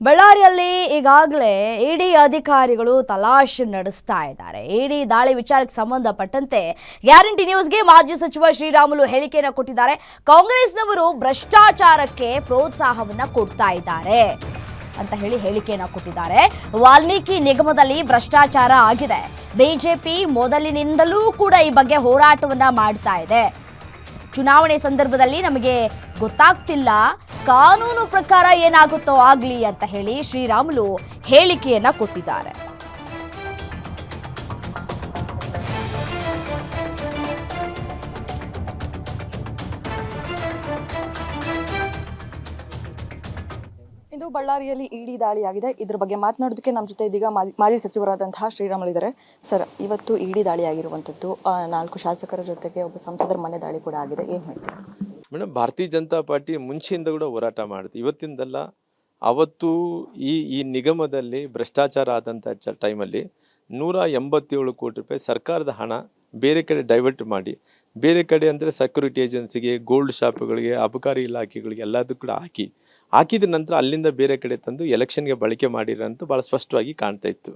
ಬಳ್ಳಾರಿಯಲ್ಲಿ ಈಗಾಗಲೇ ಇಡಿ ಅಧಿಕಾರಿಗಳು ತಲಾಶೆ ನಡೆಸ್ತಾ ಇದ್ದಾರೆ. ಇಡಿ ದಾಳಿ ವಿಚಾರಕ್ಕೆ ಸಂಬಂಧಪಟ್ಟಂತೆ ಗ್ಯಾರಂಟಿ ನ್ಯೂಸ್ಗೆ ಮಾಜಿ ಸಚಿವ ಶ್ರೀರಾಮುಲು ಹೇಳಿಕೆಯನ್ನು ಕೊಟ್ಟಿದ್ದಾರೆ. ಕಾಂಗ್ರೆಸ್ನವರು ಭ್ರಷ್ಟಾಚಾರಕ್ಕೆ ಪ್ರೋತ್ಸಾಹವನ್ನ ಕೊಡ್ತಾ ಇದ್ದಾರೆ ಅಂತ ಹೇಳಿ ಹೇಳಿಕೆಯನ್ನು ಕೊಟ್ಟಿದ್ದಾರೆ. ವಾಲ್ಮೀಕಿ ನಿಗಮದಲ್ಲಿ ಭ್ರಷ್ಟಾಚಾರ ಆಗಿದೆ. ಬಿಜೆಪಿ ಮೊದಲಿನಿಂದಲೂ ಕೂಡ ಈ ಬಗ್ಗೆ ಹೋರಾಟವನ್ನ ಮಾಡ್ತಾ ಇದೆ. ಚುನಾವಣೆ ಸಂದರ್ಭದಲ್ಲಿ ನಮಗೆ ಗೊತ್ತಾಗ್ತಿಲ್ಲ, ಕಾನೂನು ಪ್ರಕಾರ ಏನಾಗುತ್ತೋ ಆಗ್ಲಿ ಅಂತ ಹೇಳಿ ಶ್ರೀರಾಮುಲು ಹೇಳಿಕೆಯನ್ನ ಕೊಟ್ಟಿದ್ದಾರೆ. ಇದು ಬಳ್ಳಾರಿಯಲ್ಲಿ ಇಡಿ ದಾಳಿಯಾಗಿದೆ. ಇದ್ರ ಬಗ್ಗೆ ಮಾತನಾಡೋದಕ್ಕೆ ನಮ್ಮ ಜೊತೆ ಇದೀಗ ಮಾಜಿ ಸಚಿವರಾದಂತಹ ಶ್ರೀರಾಮುಲು ಇದ್ದಾರೆ. ಸರ್, ಇವತ್ತು ಇಡಿ ದಾಳಿಯಾಗಿರುವಂಥದ್ದು 4 ಶಾಸಕರ ಜೊತೆಗೆ ಒಬ್ಬ ಸಂಸದರ ಮನೆ ದಾಳಿ ಕೂಡ ಆಗಿದೆ, ಏನು ಹೇಳ್ತೀರಾ? ಮೇಡಮ್, ಭಾರತೀಯ ಜನತಾ ಪಾರ್ಟಿ ಮುಂಚೆಯಿಂದ ಕೂಡ ಹೋರಾಟ ಮಾಡುತ್ತೆ. ಇವತ್ತಿಂದಲ್ಲ, ಅವತ್ತು ಈ ನಿಗಮದಲ್ಲಿ ಭ್ರಷ್ಟಾಚಾರ ಆದಂಥ ಟೈಮಲ್ಲಿ 187 ಕೋಟಿ ರೂಪಾಯಿ ಸರ್ಕಾರದ ಹಣ ಬೇರೆ ಕಡೆ ಡೈವರ್ಟ್ ಮಾಡಿ, ಬೇರೆ ಕಡೆ ಅಂದರೆ ಸೆಕ್ಯೂರಿಟಿ ಏಜೆನ್ಸಿಗೆ, ಗೋಲ್ಡ್ ಶಾಪ್ಗಳಿಗೆ, ಅಬಕಾರಿ ಇಲಾಖೆಗಳಿಗೆ ಎಲ್ಲದಕ್ಕೂ ಕೂಡ ಹಾಕಿದ ನಂತರ ಅಲ್ಲಿಂದ ಬೇರೆ ಕಡೆ ತಂದು ಎಲೆಕ್ಷನ್ಗೆ ಬಳಕೆ ಮಾಡಿರೋಂಥ ಭಾಳ ಸ್ಪಷ್ಟವಾಗಿ ಕಾಣ್ತಾ ಇತ್ತು.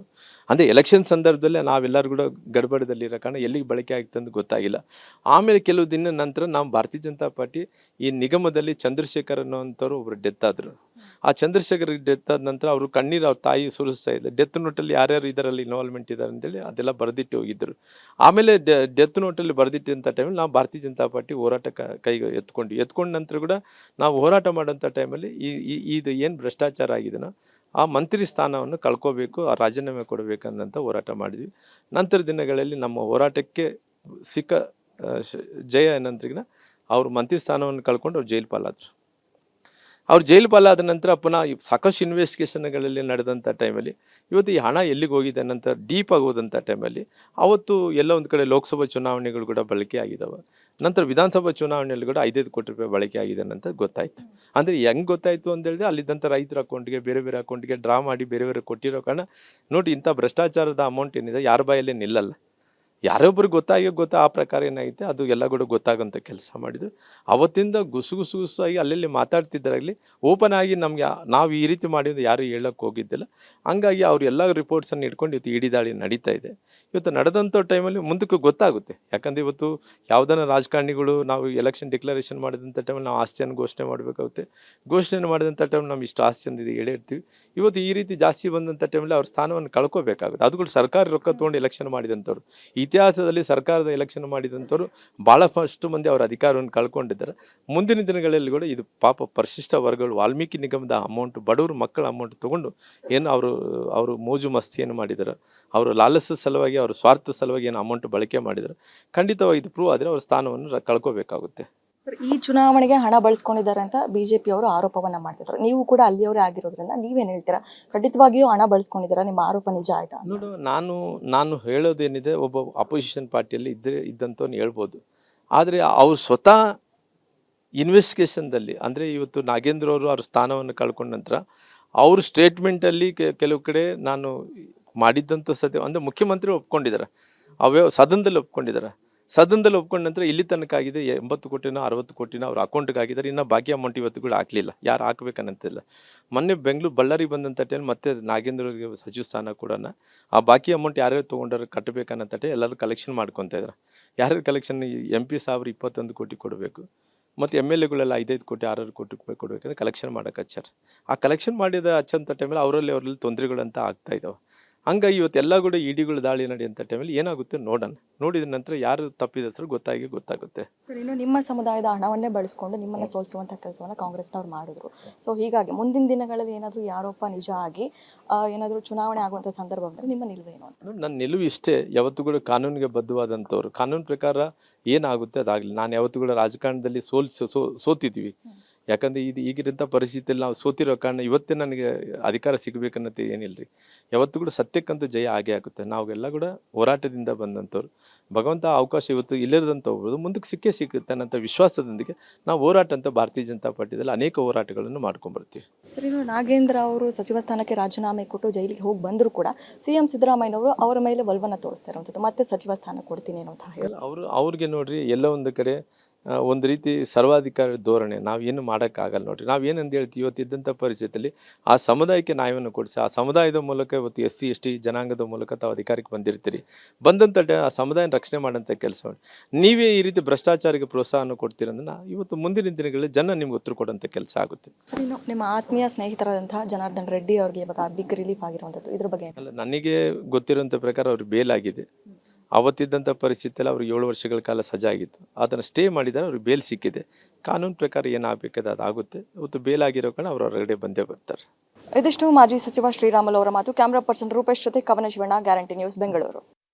ಅಂದರೆ ಎಲೆಕ್ಷನ್ ಸಂದರ್ಭದಲ್ಲೇ ನಾವೆಲ್ಲರೂ ಕೂಡ ಗಡ್ಬಡದಲ್ಲಿರೋ ಕಾರಣ ಎಲ್ಲಿಗೆ ಬಳಕೆ ಆಗ್ತದೆ ಅಂತ ಗೊತ್ತಾಗಿಲ್ಲ. ಆಮೇಲೆ ಕೆಲವು ದಿನ ನಂತರ ನಾವು ಭಾರತೀಯ ಜನತಾ ಪಾರ್ಟಿ ಈ ನಿಗಮದಲ್ಲಿ ಚಂದ್ರಶೇಖರ್ ಅನ್ನೋವಂಥವ್ರು ಒಬ್ಬರು ಡೆತ್ ಆದರು. ಆ ಚಂದ್ರಶೇಖರ್ ಡೆತ್ ಆದ ನಂತರ ಅವರು ಕಣ್ಣೀರು ಅವ್ರ ತಾಯಿ ಸುರಿಸ್ತಾ ಇಲ್ಲ. ಡೆತ್ ನೋಟಲ್ಲಿ ಯಾರ್ಯಾರು ಇದರಲ್ಲಿ ಇನ್ವಾಲ್ವ್ಮೆಂಟ್ ಇದ್ದಾರೆ ಅಂತೇಳಿ ಅದೆಲ್ಲ ಬರೆದಿಟ್ಟು ಹೋಗಿದ್ದರು. ಆಮೇಲೆ ಡೆತ್ ನೋಟಲ್ಲಿ ಬರೆದಿಟ್ಟಂಥ ಟೈಮಲ್ಲಿ ನಾವು ಭಾರತೀಯ ಜನತಾ ಪಾರ್ಟಿ ಹೋರಾಟ ಕೈಗೆ ಎತ್ಕೊಂಡ ನಂತರ ಕೂಡ ನಾವು ಹೋರಾಟ ಮಾಡೋಂಥ ಟೈಮಲ್ಲಿ ಇದು ಏನು ಭ್ರಷ್ಟಾಚಾರ ಆಗಿದೆನೋ ಆ ಮಂತ್ರಿ ಸ್ಥಾನವನ್ನು ಕಳ್ಕೋಬೇಕು, ಆ ರಾಜೀನಾಮೆ ಕೊಡಬೇಕನ್ನಂತ ಹೋರಾಟ ಮಾಡಿದ್ವಿ. ನಂತರ ದಿನಗಳಲ್ಲಿ ನಮ್ಮ ಹೋರಾಟಕ್ಕೆ ಸಿಕ್ಕ ಜಯ ಏನಂದ್ರಿಗಿನ ಅವ್ರು ಮಂತ್ರಿ ಸ್ಥಾನವನ್ನು ಕಳ್ಕೊಂಡು ಅವ್ರು ಜೈಲು ಪಾಲಾದರು. ಅವ್ರು ಜೈಲು ಪಾಲಾದ ನಂತರ ಪುನಃ ಸಾಕಷ್ಟು ಇನ್ವೆಸ್ಟಿಗೇಷನ್ಗಳಲ್ಲಿ ನಡೆದಂಥ ಟೈಮಲ್ಲಿ ಇವತ್ತು ಈ ಹಣ ಎಲ್ಲಿಗೆ ಹೋಗಿದೆ ಅನ್ನೋಂಥ ಡೀಪ್ ಆಗಿ ಹೋದಂಥ ಟೈಮಲ್ಲಿ ಅವತ್ತು ಎಲ್ಲ ಒಂದು ಕಡೆ ಲೋಕಸಭಾ ಚುನಾವಣೆಗಳು ಕೂಡ ಬಳಕೆ ಆಗಿದ್ದಾವೆ. ನಂತರ ವಿಧಾನಸಭಾ ಚುನಾವಣೆಯಲ್ಲಿ ಕೂಡ 5 ಕೋಟಿ ರೂಪಾಯಿ ಬಳಕೆ ಆಗಿದೆ ಅಂತ ಗೊತ್ತಾಯಿತು. ಅಂದರೆ ಹೆಂಗೆ ಗೊತ್ತಾಯಿತು ಅಂತ ಹೇಳಿದ್ರೆ ಅಲ್ಲಿದ್ದಂಥ ರೈತರ ಅಕೌಂಟ್ಗೆ ಬೇರೆ ಬೇರೆ ಅಕೌಂಟ್ಗೆ ಡ್ರಾ ಮಾಡಿ ಬೇರೆ ಬೇರೆ ಕೊಟ್ಟಿರೋ ಕಾರಣ ನೋಡಿ, ಇಂಥ ಭ್ರಷ್ಟಾಚಾರದ ಅಮೌಂಟ್ ಏನಿದೆ ಯಾರ ಬಾಯಲ್ಲೇ ನಿಲ್ಲಲ್ಲ. ಯಾರೊಬ್ಬರು ಗೊತ್ತಾ ಆ ಪ್ರಕಾರ ಏನಾಗುತ್ತೆ ಅದು ಎಲ್ಲ ಕೂಡ ಗೊತ್ತಾಗೋಂಥ ಕೆಲಸ ಮಾಡಿದ್ರು. ಅವತ್ತಿಂದ ಗುಸುಗುಸಾಗಿ ಅಲ್ಲೆಲ್ಲಿ ಮಾತಾಡ್ತಿದ್ದರಾಗಲಿ ಓಪನ್ ಆಗಿ ನಮಗೆ ನಾವು ಈ ರೀತಿ ಮಾಡಿದ್ದು ಯಾರು ಹೇಳೋಕ್ಕೆ ಹೋಗಿದ್ದಿಲ್ಲ. ಹಂಗಾಗಿ ಅವ್ರು ಎಲ್ಲ ರಿಪೋರ್ಟ್ಸನ್ನು ಇಟ್ಕೊಂಡು ಇವತ್ತು ಇಡಿ ದಾಳಿ ನಡೀತಾ ಇದೆ. ಇವತ್ತು ನಡೆದಂಥ ಟೈಮಲ್ಲಿ ಮುಂದಕ್ಕೆ ಗೊತ್ತಾಗುತ್ತೆ. ಯಾಕಂದರೆ ಇವತ್ತು ಯಾವುದನ್ನ ರಾಜಕಾರಣಿಗಳು ನಾವು ಎಲೆಕ್ಷನ್ ಡಿಕ್ಲರೇಷನ್ ಮಾಡಿದಂಥ ಟೈಮಲ್ಲಿ ನಾವು ಆಸ್ತಿಯನ್ನು ಘೋಷಣೆ ಮಾಡಬೇಕಾಗುತ್ತೆ. ಘೋಷಣೆ ಮಾಡಿದಂಥ ಟೈಮ್ ನಾವು ಇಷ್ಟು ಆಸ್ತಿ ಅಂದಿದೆ ಹೇಳಿರ್ತೀವಿ. ಇವತ್ತು ಈ ರೀತಿ ಜಾಸ್ತಿ ಬಂದಂಥ ಟೈಮಲ್ಲಿ ಅವ್ರ ಸ್ಥಾನವನ್ನು ಕಳ್ಕೋಬೇಕಾಗುತ್ತೆ. ಅದು ಕೂಡ ಸರ್ಕಾರಿ ರೊಕ್ಕ ತೊಗೊಂಡು ಎಲೆಕ್ಷನ್ ಮಾಡಿದಂಥವ್ರು, ಇತಿಹಾಸದಲ್ಲಿ ಸರ್ಕಾರದ ಎಲೆಕ್ಷನ್ ಮಾಡಿದಂಥವ್ರು ಭಾಳಷ್ಟು ಮಂದಿ ಅವರ ಅಧಿಕಾರವನ್ನು ಕಳ್ಕೊಂಡಿದ್ದಾರೆ. ಮುಂದಿನ ದಿನಗಳಲ್ಲಿ ಕೂಡ ಇದು ಪಾಪ ಪರಿಶಿಷ್ಟ ವರ್ಗಗಳು ವಾಲ್ಮೀಕಿ ನಿಗಮದ ಅಮೌಂಟ್, ಬಡವರು ಮಕ್ಕಳ ಅಮೌಂಟ್ ತೊಗೊಂಡು ಏನು ಅವರು ಮೋಜು ಮಸ್ತಿಯನ್ನು ಮಾಡಿದ್ದಾರೆ, ಅವರು ಲಾಲಸ ಸಲುವಾಗಿ, ಅವ್ರ ಸ್ವಾರ್ಥ ಸಲುವಾಗಿ ಏನು ಅಮೌಂಟ್ ಬಳಕೆ ಮಾಡಿದ್ದಾರೆ, ಖಂಡಿತವಾಗಿ ಇದು ಪ್ರೂವ್ ಆದರೆ ಅವ್ರ ಸ್ಥಾನವನ್ನು ಕಳ್ಕೋಬೇಕಾಗುತ್ತೆ. ಈ ಚುನಾವಣೆಗೆ ಹಣ ಬಳಸ್ಕೊಂಡಿದ್ದಾರೆ ಅಂತ ಬಿಜೆಪಿ ಅವರು ಆರೋಪವನ್ನ ಮಾಡ್ತಿದ್ರು. ನೀವು ಕೂಡ ಅಲ್ಲಿಯವರೇ ಆಗಿರೋದ್ರಿಂದ ನೀವೇನು ಹೇಳ್ತೀರಾ? ಖಂಡಿತವಾಗಿಯೂ ಹಣ ಬಳಸ್ಕೊಂಡಿದ್ದೀರಾ, ನಿಮ್ಮ ಆರೋಪ ನಿಜ ಆಯ್ತಾ? ನೋಡು, ನಾನು ಹೇಳೋದೇನಿದೆ, ಒಬ್ಬ ಅಪೋಸಿಷನ್ ಪಾರ್ಟಿಯಲ್ಲಿ ಇದ್ದಂಥವ್ನು ಹೇಳ್ಬೋದು. ಆದರೆ ಅವ್ರು ಸ್ವತಃ ಇನ್ವೆಸ್ಟಿಗೇಷನ್ದಲ್ಲಿ ಅಂದರೆ ಇವತ್ತು ನಾಗೇಂದ್ರ ಅವರು ಅವ್ರ ಸ್ಥಾನವನ್ನು ಕಳ್ಕೊಂಡ ನಂತರ ಅವ್ರ ಸ್ಟೇಟ್ಮೆಂಟಲ್ಲಿ ಕೆಲವು ಕಡೆ ನಾನು ಮಾಡಿದ್ದಂಥ ಅಂದರೆ ಮುಖ್ಯಮಂತ್ರಿ ಒಪ್ಕೊಂಡಿದ್ದಾರೆ, ಸದನದಲ್ಲಿ ಒಪ್ಕೊಂಡ ನಂತರ ಇಲ್ಲಿ ತನಕ ಆಗಿದೆ 80 ಕೋಟಿನೋ 60 ಕೋಟಿನೋ ಅವ್ರ ಅಕೌಂಟ್ಗೆ ಆಗಿದ್ದಾರೆ. ಇನ್ನು ಬಾಕಿ ಅಮೌಂಟ್ ಇವತ್ತು ಕೂಡ ಹಾಕಲಿಲ್ಲ, ಯಾರು ಹಾಕ್ಬೇಕನ್ನಂತಿಲ್ಲ. ಮೊನ್ನೆ ಬಳ್ಳಾರಿ ಬಂದಂಥ ಟೈಮ್ ಮತ್ತೆ ನಾಗೇಂದ್ರ ಅವರಿಗೆ ಸಚಿವ ಸ್ಥಾನ ಕೂಡ ಆ ಬಾಕಿ ಅಮೌಂಟ್ ಯಾರ್ಯಾರು ತೊಗೊಂಡವ್ರು ಕಟ್ಟಬೇಕನ್ನೋ ಎಲ್ಲರೂ ಕಲೆಕ್ಷನ್ ಮಾಡ್ಕೊತಾ ಇದ್ದಾರೆ. ಯಾರ್ಯಾರು ಕಲೆಕ್ಷನ್ MP ಸಾಹೇಬ್ರು 21 ಕೋಟಿ ಕೊಡಬೇಕು, ಮತ್ತು MLAಗಳೆಲ್ಲ 5 ಕೋಟಿ 6 ಕೋಟಿ ರೂಪಾಯಿ ಕೊಡಬೇಕಂದ್ರೆ ಕಲೆಕ್ಷನ್ ಮಾಡೋಕೆ ಹಚ್ಚಾರ. ಆ ಕಲೆಕ್ಷನ್ ಮಾಡಿದ ಹಚ್ಚಂಥ ಟೈಮಲ್ಲಿ ಅವರಲ್ಲಿ ತೊಂದರೆಗಳಂತ ಆಗ್ತಾ ಇದ್ದಾವೆ. ಹಂಗಾಗಿ ಇವತ್ತೆಲ್ಲ ಕೂಡ ಇಡಿಗಳು ದಾಳಿ ನಡೆಯುವಂಥ ಟೈಮಲ್ಲಿ ಏನಾಗುತ್ತೆ ನೋಡೋಣ. ನೋಡಿದ ನಂತರ ಯಾರು ತಪ್ಪಿದಸರು ಗೊತ್ತಾಗುತ್ತೆ. ಇನ್ನು ನಿಮ್ಮ ಸಮುದಾಯದ ಹಣವನ್ನೇ ಬಳಸ್ಕೊಂಡು ನಿಮ್ಮನ್ನ ಸೋಲಿಸುವಂಥ ಕೆಲಸವನ್ನು ಕಾಂಗ್ರೆಸ್ನವ್ರು ಮಾಡಿದ್ರು. ಸೊ ಹೀಗಾಗಿ ಮುಂದಿನ ದಿನಗಳಲ್ಲಿ ಏನಾದರೂ ಆರೋಪ ನಿಜ ಆಗಿ ಏನಾದರೂ ಚುನಾವಣೆ ಆಗುವಂಥ ಸಂದರ್ಭ ಬಂದರೆ ನಿಮ್ಮ ನಿಲುವೇನು ಅಂತ? ನನ್ನ ನಿಲುವು ಇಷ್ಟೇ, ಯಾವತ್ತೂ ಕೂಡ ಕಾನೂನಿಗೆ ಬದ್ಧವಾದಂಥವ್ರು, ಕಾನೂನು ಪ್ರಕಾರ ಏನಾಗುತ್ತೆ ಅದಾಗಲಿ. ನಾನು ಯಾವತ್ತೂ ಕೂಡ ರಾಜಕಾರಣದಲ್ಲಿ ಸೋತಿದ್ವಿ. ಯಾಕಂದರೆ ಈಗಿರಂಥ ಪರಿಸ್ಥಿತಿಯಲ್ಲಿ ನಾವು ಸೋತಿರೋ ಕಾರಣ ಇವತ್ತೇ ನನಗೆ ಅಧಿಕಾರ ಸಿಗಬೇಕನ್ನೋದು ಏನಿಲ್ಲ ರೀ. ಯಾವತ್ತೂ ಕೂಡ ಸತ್ಯಕ್ಕಂತೂ ಜಯ ಆಗೇ ಆಗುತ್ತೆ. ನಾವೆಲ್ಲ ಕೂಡ ಹೋರಾಟದಿಂದ ಬಂದಂಥವ್ರು. ಭಗವಂತ ಅವಕಾಶ ಇವತ್ತು ಇಲ್ಲಿರದಂಥ ಹೋಗ್ಬೋದು, ಮುಂದಕ್ಕೆ ಸಿಗುತ್ತೆ ಅನ್ನೋಂಥ ವಿಶ್ವಾಸದೊಂದಿಗೆ ನಾವು ಹೋರಾಟ ಅಂತ ಭಾರತೀಯ ಜನತಾ ಪಾರ್ಟಿಯಲ್ಲಿ ಅನೇಕ ಹೋರಾಟಗಳನ್ನು ಮಾಡ್ಕೊಂಡ್ಬರ್ತೀವಿ. ಸರಿ, ನಾಗೇಂದ್ರ ಅವರು ಸಚಿವ ಸ್ಥಾನಕ್ಕೆ ರಾಜೀನಾಮೆ ಕೊಟ್ಟು ಜೈಲಿಗೆ ಹೋಗಿ ಬಂದರೂ ಕೂಡ CM ಸಿದ್ದರಾಮಯ್ಯನವರು ಅವರ ಮೇಲೆ ಒಲವನ್ನು ತೋರಿಸ್ತಾ ಇರುವಂಥದ್ದು, ಮತ್ತೆ ಸಚಿವ ಸ್ಥಾನ ಕೊಡ್ತೀನಿ ಅನ್ನೋ ಹೇಳಿ ಅವ್ರಿಗೆ ನೋಡ್ರಿ, ಎಲ್ಲ ಒಂದು ಕಡೆ ಒಂದು ರೀತಿ ಸರ್ವಾಧಿಕಾರಿ ಧೋರಣೆ. ನಾವೇನು ಮಾಡೋಕ್ಕಾಗಲ್ಲ ನೋಡ್ರಿ. ನಾವೇನಂತ ಹೇಳ್ತೀವಿ, ಇವತ್ತಿದ್ದಂಥ ಪರಿಸ್ಥಿತಿಯಲ್ಲಿ ಆ ಸಮುದಾಯಕ್ಕೆ ನ್ಯಾಯವನ್ನು ಕೊಡಿಸಿ, ಆ ಸಮುದಾಯದ ಮೂಲಕ ಇವತ್ತು SC ST ಜನಾಂಗದ ಮೂಲಕ ತಾವು ಅಧಿಕಾರಕ್ಕೆ ಬಂದಿರ್ತೀರಿ. ಬಂದಂಥ ಆ ಸಮುದಾಯನ ರಕ್ಷಣೆ ಮಾಡೋಂಥ ಕೆಲಸ ಮಾಡಿ. ನೀವೇ ಈ ರೀತಿ ಭ್ರಷ್ಟಾಚಾರಕ್ಕೆ ಪ್ರೋತ್ಸಾಹನ ಕೊಡ್ತೀರಂದ್ರೆ ಇವತ್ತು ಮುಂದಿನ ದಿನಗಳಲ್ಲಿ ಜನ ನಿಮ್ಗೆ ಉತ್ತರ ಕೊಡೋಂಥ ಕೆಲಸ ಆಗುತ್ತೆ. ಸರ್, ಇನ್ನು ನಿಮ್ಮ ಆತ್ಮೀಯ ಸ್ನೇಹಿತರಾದಂತಹ ಜನಾರ್ದನ್ ರೆಡ್ಡಿ ಅವರಿಗೆ ಇವಾಗ ಬಿಗ್ ರಿಲೀಫ್ ಆಗಿರುವಂಥದ್ದು, ಇದ್ರ ಬಗ್ಗೆ ಅಲ್ಲ, ನನಗೆ ಗೊತ್ತಿರೋಂಥ ಪ್ರಕಾರ ಅವ್ರಿಗೆ ಬೇಲ್ ಆಗಿದೆ. ಅವತ್ತಿದ್ದಂಥ ಪರಿಸ್ಥಿತಿಯಲ್ಲಿ ಅವ್ರಿಗೆ 7 ವರ್ಷಗಳ ಕಾಲ ಸಜಾ ಆಗಿತ್ತು. ಅದನ್ನು ಸ್ಟೇ ಮಾಡಿದ್ದಾರೆ, ಅವ್ರಿಗೆ ಬೇಲ್ ಸಿಕ್ಕಿದೆ. ಕಾನೂನು ಪ್ರಕಾರ ಏನಾಗಬೇಕಾದ ಅದಾಗುತ್ತೆ. ಇವತ್ತು ಬೇಲ್ ಆಗಿರೋ ಕಾರಣ ಅವ್ರು ಹೊರಗಡೆ ಬಂದೇ ಬರ್ತಾರೆ. ಇದಿಷ್ಟು ಮಾಜಿ ಸಚಿವ ಶ್ರೀರಾಮುಲು ಅವರ ಮಾತು. ಕ್ಯಾಮ್ರಾ ಪರ್ಸನ್ ರೂಪೇಶ್ ಜೊತೆ ಕವನ ಶಿವಣ್ಣ, ಗ್ಯಾರಂಟಿ ನ್ಯೂಸ್, ಬೆಂಗಳೂರು.